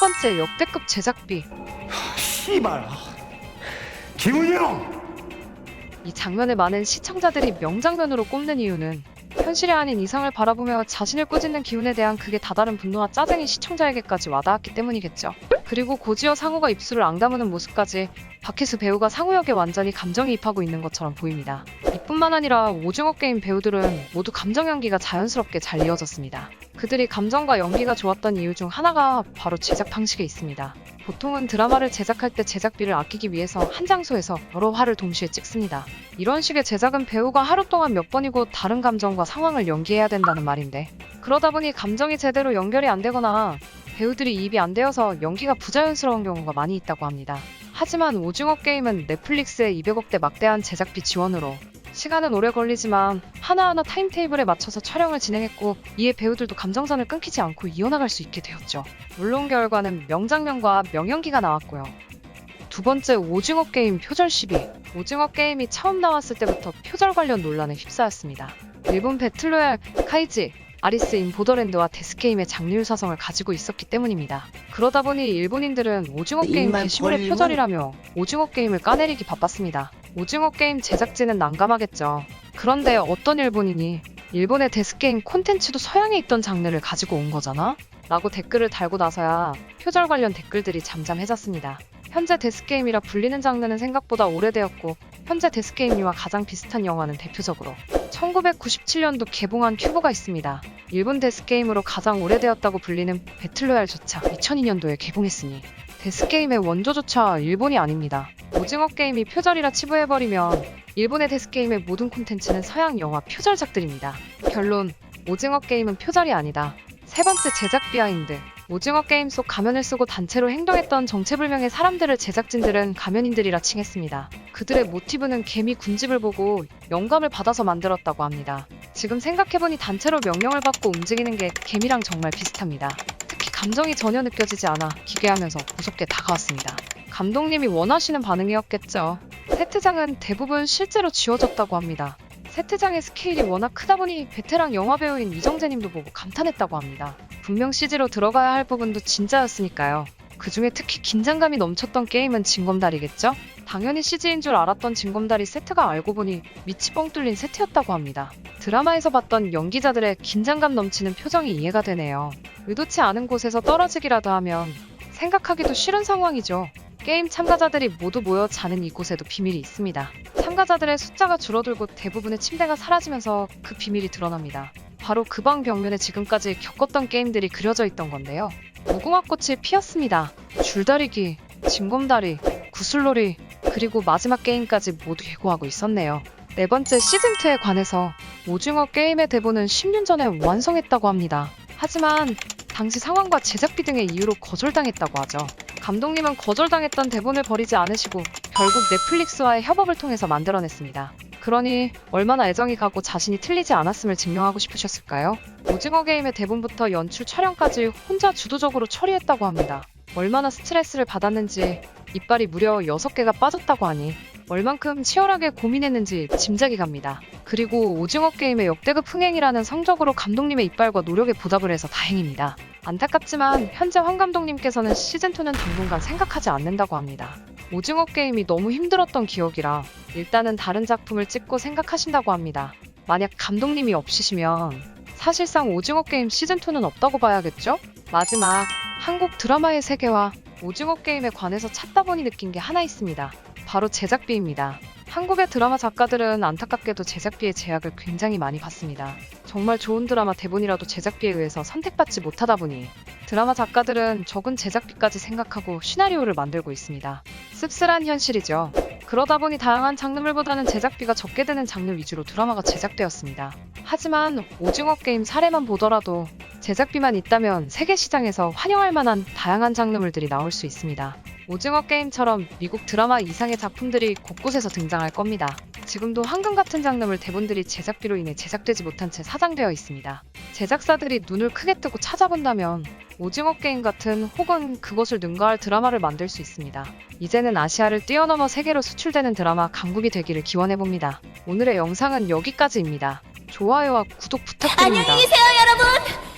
번째, 역대급 제작비. 씨발. 김은희 형! 이 장면을 많은 시청자들이 명장면으로 꼽는 이유는 현실이 아닌 이상을 바라보며 자신을 꾸짖는 기운에 대한 극의 다다른 분노와 짜증이 시청자에게까지 와닿았기 때문이겠죠. 그리고 고지어 상우가 입술을 앙다무는 모습까지 박혜수 배우가 상우 역에 완전히 감정이입하고 있는 것처럼 보입니다. 이뿐만 아니라 오징어 게임 배우들은 모두 감정 연기가 자연스럽게 잘 이어졌습니다. 그들이 감정과 연기가 좋았던 이유 중 하나가 바로 제작 방식에 있습니다. 보통은 드라마를 제작할 때 제작비를 아끼기 위해서 한 장소에서 여러 화를 동시에 찍습니다. 이런 식의 제작은 배우가 하루 동안 몇 번이고 다른 감정과 상황을 연기해야 된다는 말인데, 그러다 보니 감정이 제대로 연결이 안 되거나 배우들이 입이 안 되어서 연기가 부자연스러운 경우가 많이 있다고 합니다. 하지만 오징어 게임은 넷플릭스의 200억대 막대한 제작비 지원으로 시간은 오래 걸리지만 하나하나 타임테이블에 맞춰서 촬영을 진행했고, 이에 배우들도 감정선을 끊기지 않고 이어나갈 수 있게 되었죠. 물론 결과는 명장면과 명연기가 나왔고요. 두 번째, 오징어 게임 표절 시비. 오징어 게임이 처음 나왔을 때부터 표절 관련 논란에 휩싸였습니다. 일본 배틀로얄, 카이지, 아리스 인 보더랜드와 데스게임의 장르 사성을 가지고 있었기 때문입니다. 그러다 보니 일본인들은 오징어 게임 게시물의 표절이라며 오징어 게임을 까내리기 바빴습니다. 오징어 게임 제작진은 난감하겠죠. 그런데 어떤 일본인이 일본의 데스게임 콘텐츠도 서양에 있던 장르를 가지고 온 거잖아? 라고 댓글을 달고 나서야 표절 관련 댓글들이 잠잠해졌습니다. 현재 데스게임이라 불리는 장르는 생각보다 오래되었고, 현재 데스게임류와 가장 비슷한 영화는 대표적으로 1997년도 개봉한 큐브가 있습니다. 일본 데스게임으로 가장 오래되었다고 불리는 배틀로얄조차 2002년도에 개봉했으니 데스게임의 원조조차 일본이 아닙니다. 오징어 게임이 표절이라 치부해버리면 일본의 데스게임의 모든 콘텐츠는 서양 영화 표절작들입니다. 결론, 오징어 게임은 표절이 아니다. 세 번째, 제작 비하인드. 오징어 게임 속 가면을 쓰고 단체로 행동했던 정체불명의 사람들을 제작진들은 가면인들이라 칭했습니다. 그들의 모티브는 개미 군집을 보고 영감을 받아서 만들었다고 합니다. 지금 생각해보니 단체로 명령을 받고 움직이는 게 개미랑 정말 비슷합니다. 특히 감정이 전혀 느껴지지 않아 기괴하면서 무섭게 다가왔습니다. 감독님이 원하시는 반응이었겠죠. 세트장은 대부분 실제로 지워졌다고 합니다. 세트장의 스케일이 워낙 크다 보니 베테랑 영화배우인 이정재님도 보고 감탄했다고 합니다. 분명 CG로 들어가야 할 부분도 진짜였으니까요. 그 중에 특히 긴장감이 넘쳤던 게임은 징검다리겠죠? 당연히 CG인 줄 알았던 징검다리 세트가 알고 보니 밑이 뻥 뚫린 세트였다고 합니다. 드라마에서 봤던 연기자들의 긴장감 넘치는 표정이 이해가 되네요. 의도치 않은 곳에서 떨어지기라도 하면 생각하기도 싫은 상황이죠. 게임 참가자들이 모두 모여 자는 이곳에도 비밀이 있습니다. 참가자들의 숫자가 줄어들고 대부분의 침대가 사라지면서 그 비밀이 드러납니다. 바로 그 방 벽면에 지금까지 겪었던 게임들이 그려져 있던 건데요. 무궁화꽃이 피었습니다. 줄다리기, 징검다리, 구슬놀이, 그리고 마지막 게임까지 모두 예고하고 있었네요. 네 번째, 시즌2에 관해서 오징어 게임의 대본은 10년 전에 완성했다고 합니다. 하지만 당시 상황과 제작비 등의 이유로 거절당했다고 하죠. 감독님은 거절당했던 대본을 버리지 않으시고 결국 넷플릭스와의 협업을 통해서 만들어냈습니다. 그러니 얼마나 애정이 가고 자신이 틀리지 않았음을 증명하고 싶으셨을까요? 오징어 게임의 대본부터 연출 촬영까지 혼자 주도적으로 처리했다고 합니다. 얼마나 스트레스를 받았는지 이빨이 무려 6개가 빠졌다고 하니 얼만큼 치열하게 고민했는지 짐작이 갑니다. 그리고 오징어 게임의 역대급 흥행이라는 성적으로 감독님의 이빨과 노력에 보답을 해서 다행입니다. 안타깝지만 현재 황 감독님께서는 시즌2는 당분간 생각하지 않는다고 합니다. 오징어 게임이 너무 힘들었던 기억이라 일단은 다른 작품을 찍고 생각하신다고 합니다. 만약 감독님이 없으시면 사실상 오징어 게임 시즌2는 없다고 봐야겠죠? 마지막, 한국 드라마의 세계와 오징어 게임에 관해서 찾다 보니 느낀 게 하나 있습니다. 바로 제작비입니다. 한국의 드라마 작가들은 안타깝게도 제작비의 제약을 굉장히 많이 받습니다. 정말 좋은 드라마 대본이라도 제작비에 의해서 선택받지 못하다 보니 드라마 작가들은 적은 제작비까지 생각하고 시나리오를 만들고 있습니다. 씁쓸한 현실이죠. 그러다 보니 다양한 장르물보다는 제작비가 적게 드는 장르 위주로 드라마가 제작되었습니다. 하지만 오징어 게임 사례만 보더라도 제작비만 있다면 세계 시장에서 환영할 만한 다양한 장르물들이 나올 수 있습니다. 오징어 게임처럼 미국 드라마 이상의 작품들이 곳곳에서 등장할 겁니다. 지금도 황금 같은 장르물 대본들이 제작비로 인해 제작되지 못한 채 사장되어 있습니다. 제작사들이 눈을 크게 뜨고 찾아본다면 오징어 게임 같은 혹은 그것을 능가할 드라마를 만들 수 있습니다. 이제는 아시아를 뛰어넘어 세계로 수출되는 드라마 강국이 되기를 기원해봅니다. 오늘의 영상은 여기까지입니다. 좋아요와 구독 부탁드립니다. 안녕히 계세요, 여러분!